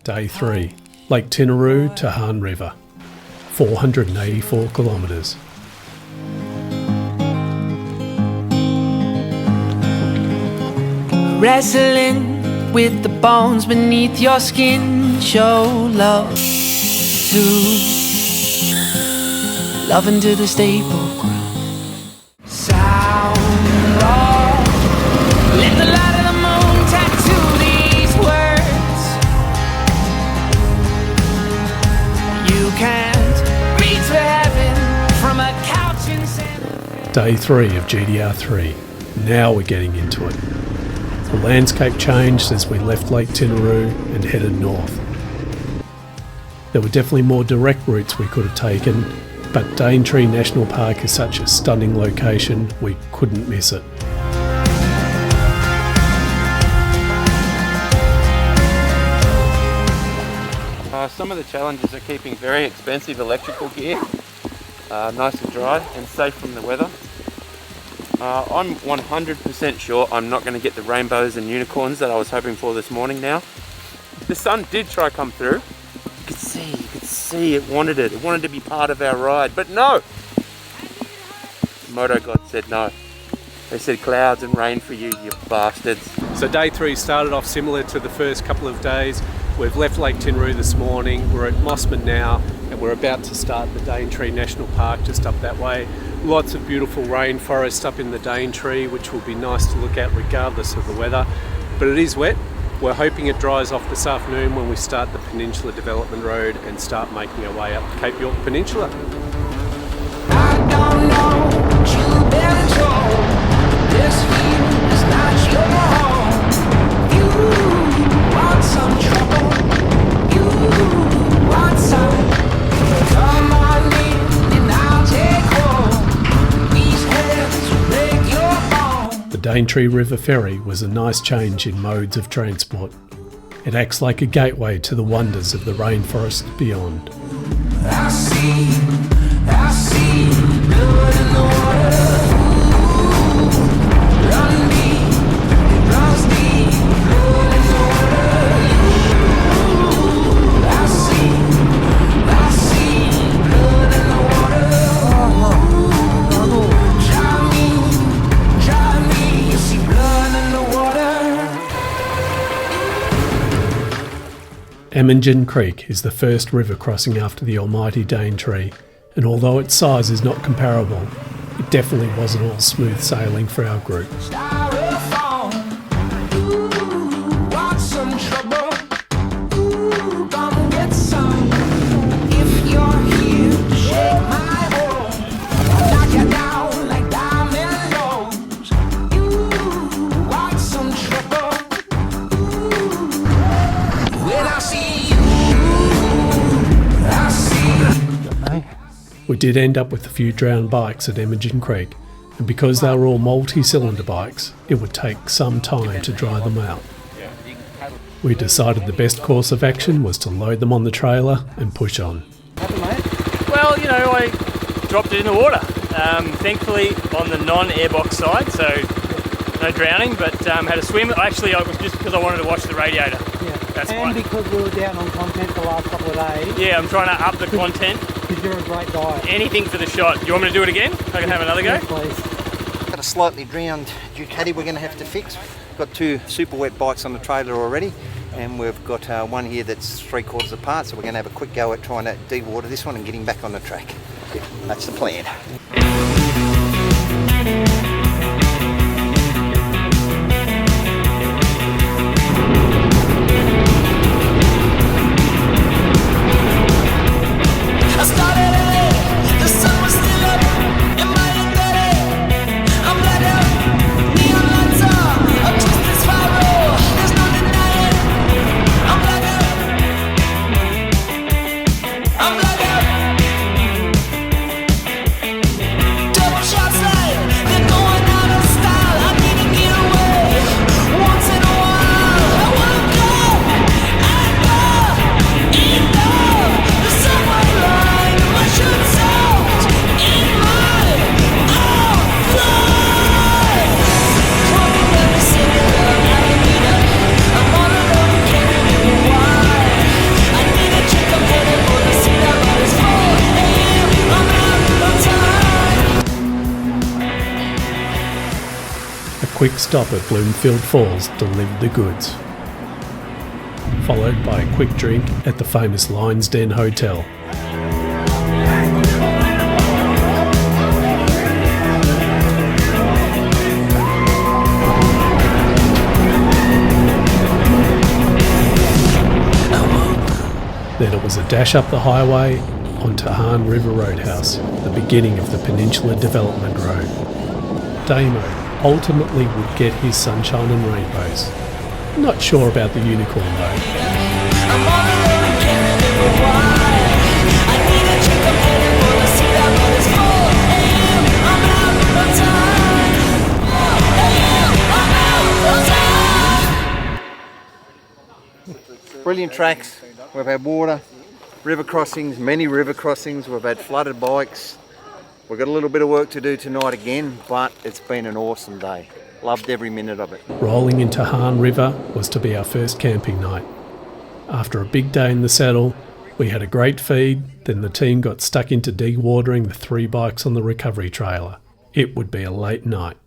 Day 3, Lake Tinaroo to Hann River, 484 kilometres. Wrestling with the bones beneath your skin. Show love to love into the staple. Sound off. Let the light of the moon tattoo these words. You can't reach for heaven from a couch in San. Day 3 of GDR3. Now we're getting into it. The landscape changed as we left Lake Tinaroo and headed north. There were definitely more direct routes we could have taken, but Daintree National Park is such a stunning location, we couldn't miss it. Some of the challenges are keeping very expensive electrical gear nice and dry and safe from the weather. I'm 100% sure I'm not going to get the rainbows and unicorns that I was hoping for this morning now. The sun did try to come through. You could see it wanted it. It wanted to be part of our ride, but no! The Moto God said no. They said clouds and rain for you, you bastards. So day 3 started off similar to the first couple of days. We've left Lake Tinaroo this morning, we're at Maschine now, and we're about to start the Daintree National Park just up that way. Lots of beautiful rainforest up in the Daintree, which will be nice to look at regardless of the weather. But it is wet. We're hoping it dries off this afternoon when we start the Peninsula Development Road and start making our way up Cape York Peninsula. I don't know what you've been told. This here is not your home. You want some trouble. You want some. Come on in and I'll take hold. These hands will break your bones. The Daintree River Ferry was a nice change in modes of transport. It acts like a gateway to the wonders of the rainforest beyond. I see blood in the water. Run deep, it runs deep. Blood in the water. I see blood in the water. Try me, you see blood in the water. Emmagen Creek is the first river crossing after the almighty Daintree, and although its size is not comparable, it definitely wasn't all smooth sailing for our group. Styrofoam. Ooh, want some trouble? Ooh, come get some. If you're here, shake my hole. Knock you down like dominoes. You want some trouble? Ooh, when I see you, I see. We did end up with a few drowned bikes at Emmagen Creek, and because they were all multi-cylinder bikes, it would take some time to dry them out. We decided the best course of action was to load them on the trailer and push on. Well, you know, I dropped it in the water. Thankfully on the non-airbox side, so no drowning, but had a swim. Actually, I was just because I wanted to watch the radiator. Yeah. That's and why. Because we were down on content the last couple of days. Yeah, I'm trying to up the content. Because you're a great guy. Anything for the shot. Do you want me to do it again? I can have another go? Yes, please. Got a slightly drowned Ducati we're going to have to fix. Got 2 super wet bikes on the trailer already, and we've got one here that's 3/4 apart, so we're going to have a quick go at trying to de-water this one and get him back on the track. That's the plan. I started early, the sun was still up, in my dirty. I'm black out, neon lights are, a twisted spiral, there's no denying. I'm black out, I'm black out. Double quick stop at Bloomfield Falls delivered the goods, followed by a quick drink at the famous Lion's Den Hotel. Then it was a dash up the highway onto Hann River Roadhouse, the beginning of the Peninsula Development Road. Damo ultimately would get his sunshine and rainbows. Not sure about the unicorn though. I'm on the road and can't remember why. I need a drink of anyone to see that but it's 4 a.m. I'm out of time. 4 a.m. I'm out of time. Brilliant tracks. We've had water, river crossings, many river crossings. We've had flooded bikes. We've got a little bit of work to do tonight again, but it's been an awesome day. Loved every minute of it. Rolling into Hann River was to be our first camping night. After a big day in the saddle, we had a great feed, then the team got stuck into dewatering the 3 bikes on the recovery trailer. It would be a late night.